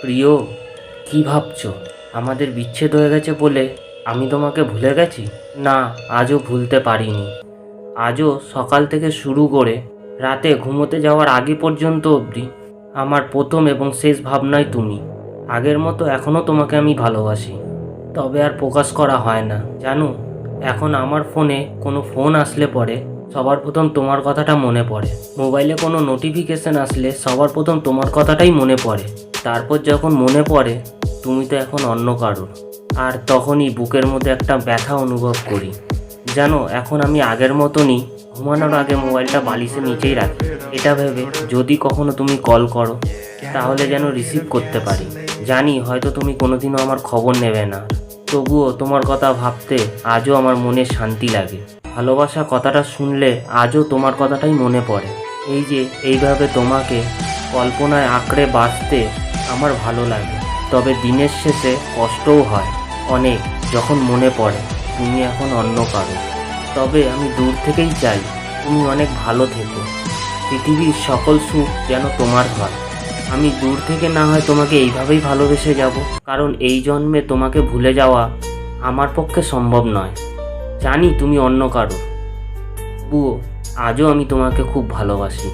প্রিয়, কি ভাবছো? আমাদের বিচ্ছেদ হয়ে গেছে বলে আমি তোমাকে ভুলে গেছি? না, আজও ভুলতে পারিনি। আজও সকাল থেকে শুরু করে রাতে ঘুমোতে যাওয়ার আগে পর্যন্ত অবধি আমার প্রথম এবং শেষ ভাবনাই তুমি। আগের মতো এখনও তোমাকে আমি ভালোবাসি, তবে আর প্রকাশ করা হয় না জানো। এখন আমার ফোনে কোনো ফোন আসলে পরে সবার প্রথম তোমার কথাটা মনে পড়ে। মোবাইলে কোনো নোটিফিকেশান আসলে সবার প্রথম তোমার কথাটাই মনে পড়ে। তারপর যখন মনে পড়ে তুমি তো এখন অন্য কারোর, আর তখনই বুকের মধ্যে একটা ব্যথা অনুভব করি। জানো, এখন আমি আগের মতনই ঘুমানোর আগে মোবাইলটা বালিশের নিচেই রাখি, এটা ভেবে যদি কখনো তুমি কল করো তাহলে যেন রিসিভ করতে পারি। জানি হয়তো তুমি কোনোদিনও আমার খবর নেবে না, তবুও তোমার কথা ভাবতে আজও আমার মনে শান্তি লাগে। ভালোবাসা কথাটা শুনলে আজও তোমার কথাটাই মনে পড়ে। এই যে এইভাবে তোমাকে কল্পনায় আঁকড়ে বাঁচতে আমার ভালো লাগে, তবে দিনের শেষে কষ্টও হয় অনেক যখন মনে পড়ে তুমি এখন অন্য কারো। তবে আমি দূর থেকেই চাই তুমি অনেক ভালো থেকো, পৃথিবীর সকল সুখ যেন তোমার হয়। আমি দূর থেকে না হয় তোমাকে এইভাবেই ভালোবেসে যাব, কারণ এই জন্মে তোমাকে ভুলে যাওয়া আমার পক্ষে সম্ভব নয়। জানি তুমি অন্য কারো, তবুও আজও আমি তোমাকে খুব ভালোবাসি।